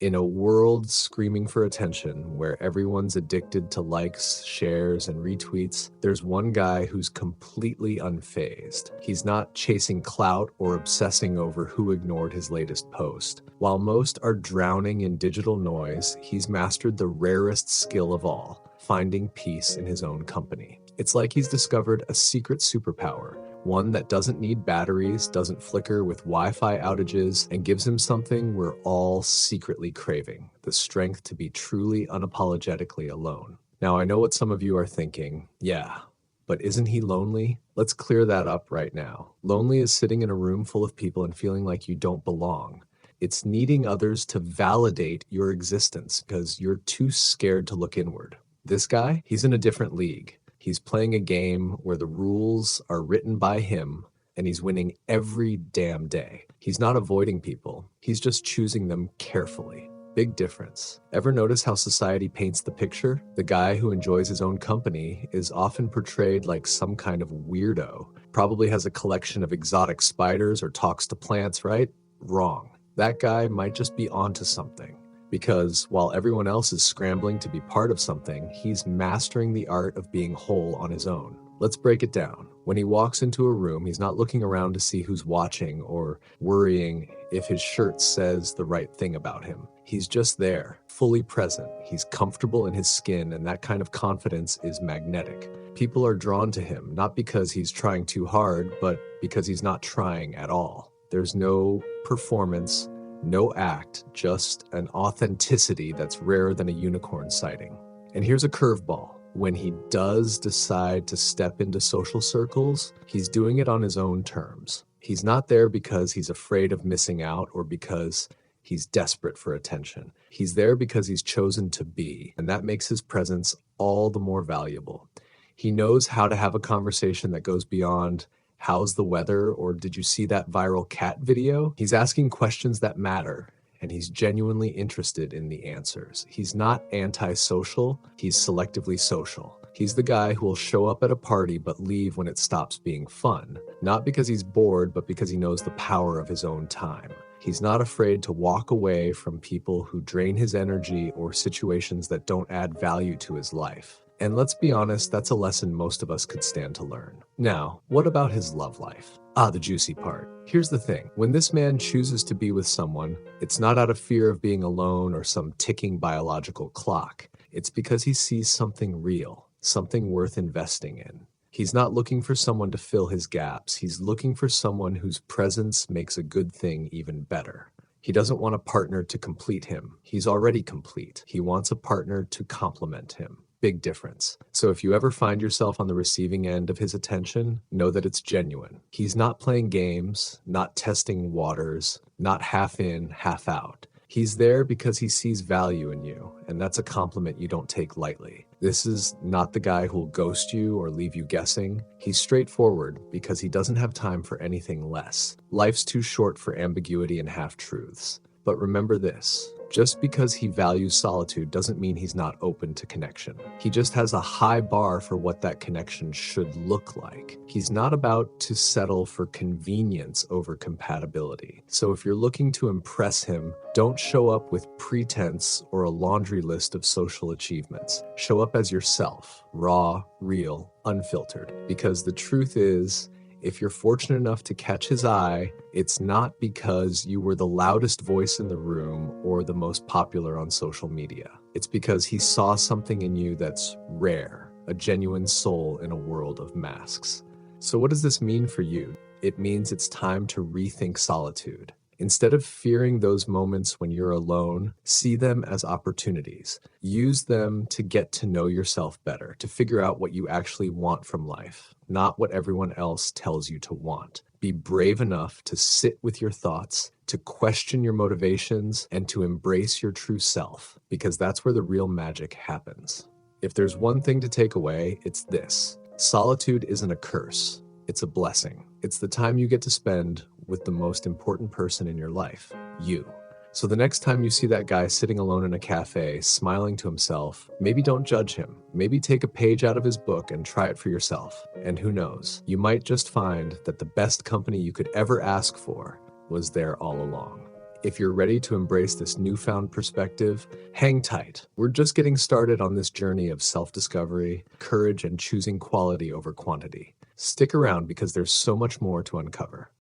In a world screaming for attention, where everyone's addicted to likes, shares, and retweets, there's one guy who's completely unfazed. He's not chasing clout or obsessing over who ignored his latest post. While most are drowning in digital noise, he's mastered the rarest skill of all, finding peace in his own company. It's like he's discovered a secret superpower, one that doesn't need batteries, doesn't flicker with Wi-Fi outages, and gives him something we're all secretly craving: the strength to be truly unapologetically alone. Now, I know what some of you are thinking. Yeah, but isn't he lonely? Let's clear that up right now. Lonely is sitting in a room full of people and feeling like you don't belong. It's needing others to validate your existence because you're too scared to look inward. This guy, he's in a different league. He's playing a game where the rules are written by him, and he's winning every damn day. He's not avoiding people. He's just choosing them carefully. Big difference. Ever notice how society paints the picture? The guy who enjoys his own company is often portrayed like some kind of weirdo. Probably has a collection of exotic spiders or talks to plants, right? Wrong. That guy might just be onto something. Because while everyone else is scrambling to be part of something, he's mastering the art of being whole on his own. Let's break it down. When he walks into a room, he's not looking around to see who's watching or worrying if his shirt says the right thing about him. He's just there, fully present. He's comfortable in his skin, and that kind of confidence is magnetic. People are drawn to him, not because he's trying too hard, but because he's not trying at all. There's no performance, no act, just an authenticity that's rarer than a unicorn sighting. And here's a curveball. When he does decide to step into social circles, he's doing it on his own terms. He's not there because he's afraid of missing out or because he's desperate for attention. He's there because he's chosen to be, and that makes his presence all the more valuable. He knows how to have a conversation that goes beyond "how's the weather?" or "did you see that viral cat video?" He's asking questions that matter, and he's genuinely interested in the answers. He's not antisocial, he's selectively social. He's the guy who will show up at a party but leave when it stops being fun. Not because he's bored, but because he knows the power of his own time. He's not afraid to walk away from people who drain his energy or situations that don't add value to his life. And let's be honest, that's a lesson most of us could stand to learn. Now, what about his love life? The juicy part. Here's the thing. When this man chooses to be with someone, it's not out of fear of being alone or some ticking biological clock. It's because he sees something real, something worth investing in. He's not looking for someone to fill his gaps. He's looking for someone whose presence makes a good thing even better. He doesn't want a partner to complete him. He's already complete. He wants a partner to complement him. Big difference. So if you ever find yourself on the receiving end of his attention, know that it's genuine. He's not playing games, not testing waters, not half in, half out. He's there because he sees value in you, and that's a compliment you don't take lightly. This is not the guy who'll ghost you or leave you guessing. He's straightforward because he doesn't have time for anything less. Life's too short for ambiguity and half-truths. But remember this. Just because he values solitude doesn't mean he's not open to connection. He just has a high bar for what that connection should look like. He's not about to settle for convenience over compatibility. So if you're looking to impress him, don't show up with pretense or a laundry list of social achievements. Show up as yourself, raw, real, unfiltered. Because the truth is, if you're fortunate enough to catch his eye, it's not because you were the loudest voice in the room or the most popular on social media. It's because he saw something in you that's rare, a genuine soul in a world of masks. So what does this mean for you? It means it's time to rethink solitude. Instead of fearing those moments when you're alone, see them as opportunities. Use them to get to know yourself better, to figure out what you actually want from life, not what everyone else tells you to want. Be brave enough to sit with your thoughts, to question your motivations, and to embrace your true self, because that's where the real magic happens. If there's one thing to take away, it's this. Solitude isn't a curse. It's a blessing. It's the time you get to spend with the most important person in your life, you. So the next time you see that guy sitting alone in a cafe, smiling to himself, maybe don't judge him. Maybe take a page out of his book and try it for yourself. And who knows, you might just find that the best company you could ever ask for was there all along. If you're ready to embrace this newfound perspective, hang tight. We're just getting started on this journey of self-discovery, courage, and choosing quality over quantity. Stick around because there's so much more to uncover.